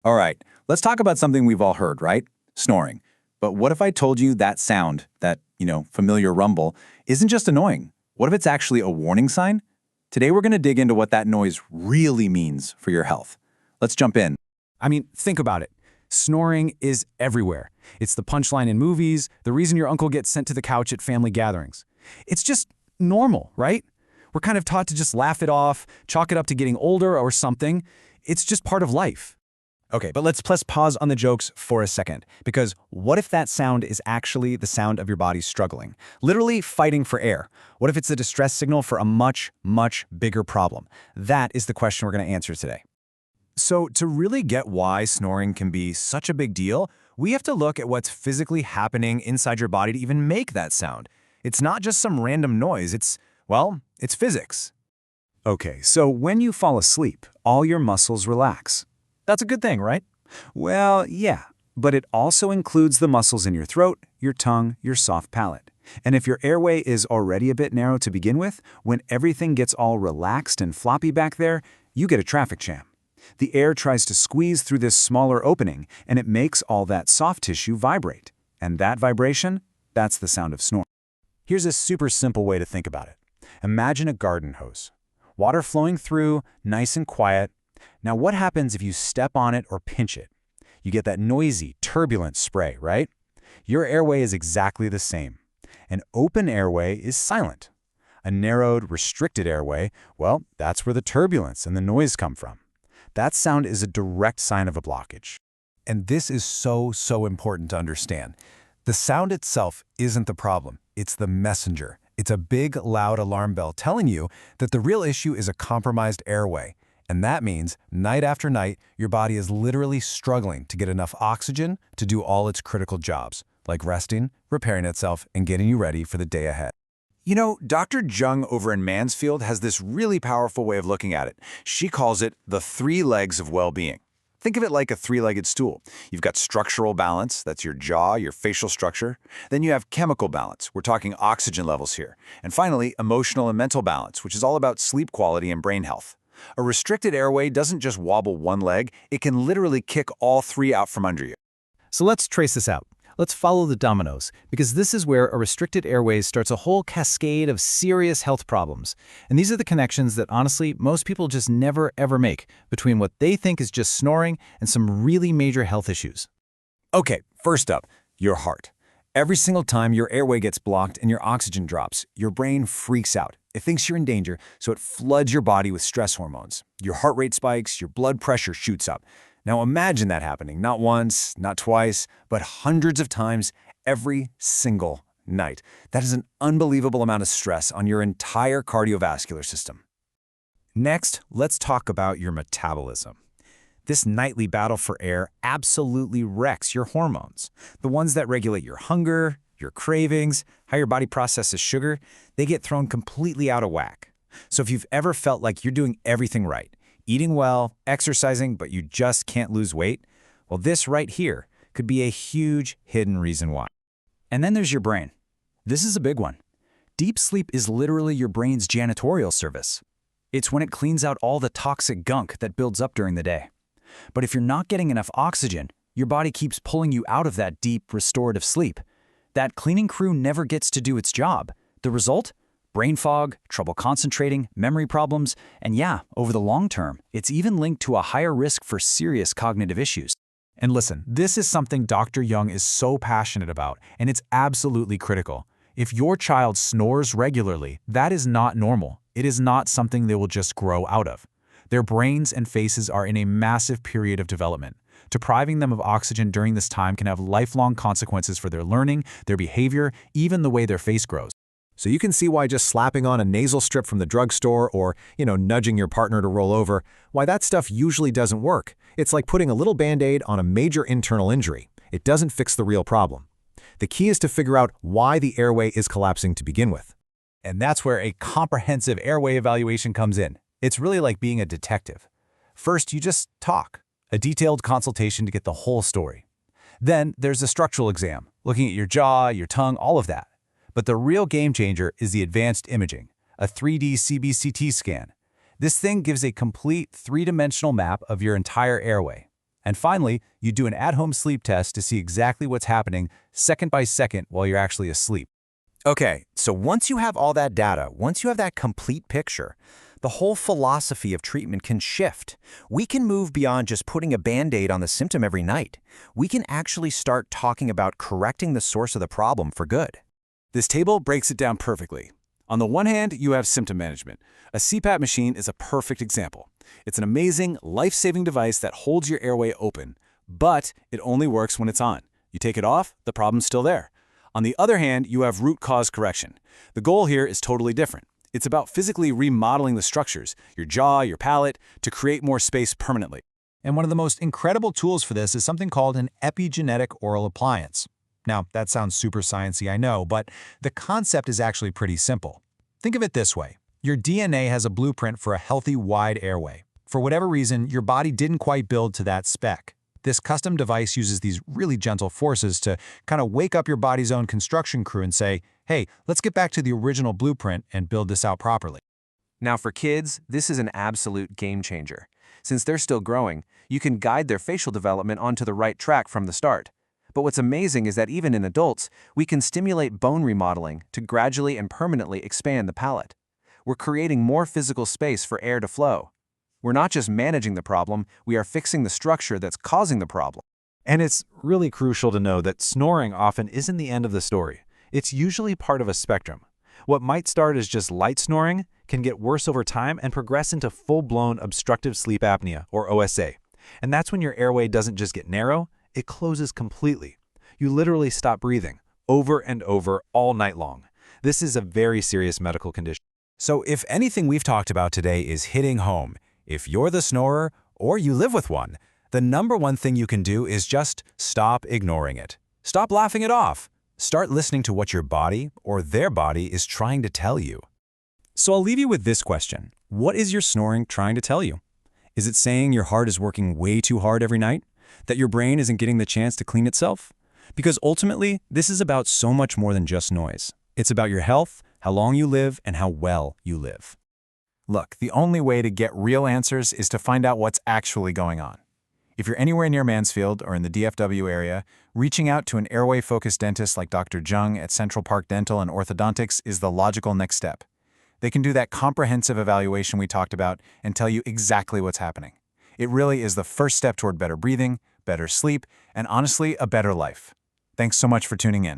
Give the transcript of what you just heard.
All right, let's talk about something we've all heard, right? Snoring. But what if I told you that sound, that familiar rumble, isn't just annoying? What if it's actually a warning sign? Today we're going to dig into what that noise really means for your health. Let's jump in. I mean, think about it. Snoring is everywhere. It's the punchline in movies, the reason your uncle gets sent to the couch at family gatherings. It's just normal, right? We're kind of taught to just laugh it off, chalk it up to getting older or something. It's just part of life. Okay, but let's pause on the jokes for a second, because what if that sound is actually the sound of your body struggling, literally fighting for air? What if it's a distress signal for a much, much bigger problem? That is the question we're going to answer today. So to really get why snoring can be such a big deal, we have to look at what's physically happening inside your body to even make that sound. It's not just some random noise, it's physics. Okay, so when you fall asleep, all your muscles relax. That's a good thing, right? Well, yeah, but it also includes the muscles in your throat, your tongue, your soft palate. And if your airway is already a bit narrow to begin with, when everything gets all relaxed and floppy back there, you get a traffic jam. The air tries to squeeze through this smaller opening, and it makes all that soft tissue vibrate. And that vibration, that's the sound of snoring. Here's a super simple way to think about it. Imagine a garden hose. Water flowing through, nice and quiet. Now what happens if you step on it or pinch it? You get that noisy, turbulent spray, right? Your airway is exactly the same. An open airway is silent. A narrowed, restricted airway, well, that's where the turbulence and the noise come from. That sound is a direct sign of a blockage. And this is so important to understand. The sound itself isn't the problem. It's the messenger. It's a big, loud alarm bell telling you that the real issue is a compromised airway. And that means, night after night, your body is literally struggling to get enough oxygen to do all its critical jobs, like resting, repairing itself, and getting you ready for the day ahead. You know, Dr. Jung over in Mansfield has this really powerful way of looking at it. She calls it the 3 legs of well-being. Think of it like a 3-legged stool. You've got structural balance, that's your jaw, your facial structure. Then you have chemical balance, we're talking oxygen levels here. And finally, emotional and mental balance, which is all about sleep quality and brain health. A restricted airway doesn't just wobble one leg, it can literally kick all 3 out from under you. So let's trace this out. Let's follow the dominoes, because this is where a restricted airway starts a whole cascade of serious health problems. And these are the connections that, honestly, most people just never ever make between what they think is just snoring and some really major health issues. Okay, first up, your heart. Every single time your airway gets blocked and your oxygen drops, your brain freaks out. It thinks you're in danger, so it floods your body with stress hormones. Your heart rate spikes, your blood pressure shoots up. Now imagine that happening, not once, not twice, but hundreds of times every single night. That is an unbelievable amount of stress on your entire cardiovascular system. Next, let's talk about your metabolism. This nightly battle for air absolutely wrecks your hormones. The ones that regulate your hunger, your cravings, how your body processes sugar, they get thrown completely out of whack. So if you've ever felt like you're doing everything right, eating well, exercising, but you just can't lose weight, well, this right here could be a huge hidden reason why. And then there's your brain. This is a big one. Deep sleep is literally your brain's janitorial service. It's when it cleans out all the toxic gunk that builds up during the day. But if you're not getting enough oxygen, your body keeps pulling you out of that deep, restorative sleep. That cleaning crew never gets to do its job. The result? Brain fog, trouble concentrating, memory problems, and yeah, over the long term, it's even linked to a higher risk for serious cognitive issues. And listen, this is something Dr. Jung is so passionate about, and it's absolutely critical. If your child snores regularly, that is not normal. It is not something they will just grow out of. Their brains and faces are in a massive period of development. Depriving them of oxygen during this time can have lifelong consequences for their learning, their behavior, even the way their face grows. So you can see why just slapping on a nasal strip from the drugstore or, nudging your partner to roll over, why that stuff usually doesn't work. It's like putting a little Band-Aid on a major internal injury. It doesn't fix the real problem. The key is to figure out why the airway is collapsing to begin with. And that's where a comprehensive airway evaluation comes in. It's really like being a detective. First, you just talk, a detailed consultation to get the whole story. Then there's a structural exam, looking at your jaw, your tongue, all of that. But the real game changer is the advanced imaging, a 3D CBCT scan. This thing gives a complete 3-dimensional map of your entire airway. And finally, you do an at-home sleep test to see exactly what's happening second by second while you're actually asleep. Okay, so once you have all that data, once you have that complete picture, the whole philosophy of treatment can shift. We can move beyond just putting a Band-Aid on the symptom every night. We can actually start talking about correcting the source of the problem for good. This table breaks it down perfectly. On the one hand, you have symptom management. A CPAP machine is a perfect example. It's an amazing, life-saving device that holds your airway open, but it only works when it's on. You take it off, the problem's still there. On the other hand, you have root cause correction. The goal here is totally different. It's about physically remodeling the structures, your jaw, your palate, to create more space permanently. And one of the most incredible tools for this is something called an epigenetic oral appliance. Now, that sounds super sciencey, I know, but the concept is actually pretty simple. Think of it this way. Your DNA has a blueprint for a healthy, wide airway. For whatever reason, your body didn't quite build to that spec. This custom device uses these really gentle forces to kind of wake up your body's own construction crew and say, hey, let's get back to the original blueprint and build this out properly. Now for kids, this is an absolute game changer. Since they're still growing, you can guide their facial development onto the right track from the start. But what's amazing is that even in adults, we can stimulate bone remodeling to gradually and permanently expand the palate. We're creating more physical space for air to flow. We're not just managing the problem, we are fixing the structure that's causing the problem. And it's really crucial to know that snoring often isn't the end of the story. It's usually part of a spectrum. What might start as just light snoring can get worse over time and progress into full-blown obstructive sleep apnea, or OSA. And that's when your airway doesn't just get narrow, it closes completely. You literally stop breathing, over and over, all night long. This is a very serious medical condition. So if anything we've talked about today is hitting home, if you're the snorer or you live with one, the number one thing you can do is just stop ignoring it. Stop laughing it off. Start listening to what your body or their body is trying to tell you. So I'll leave you with this question. What is your snoring trying to tell you? Is it saying your heart is working way too hard every night? That your brain isn't getting the chance to clean itself? Because ultimately, this is about so much more than just noise. It's about your health, how long you live, and how well you live. Look, the only way to get real answers is to find out what's actually going on. If you're anywhere near Mansfield or in the DFW area, reaching out to an airway-focused dentist like Dr. Jung at Central Park Dental and Orthodontics is the logical next step. They can do that comprehensive evaluation we talked about and tell you exactly what's happening. It really is the first step toward better breathing, better sleep, and honestly, a better life. Thanks so much for tuning in.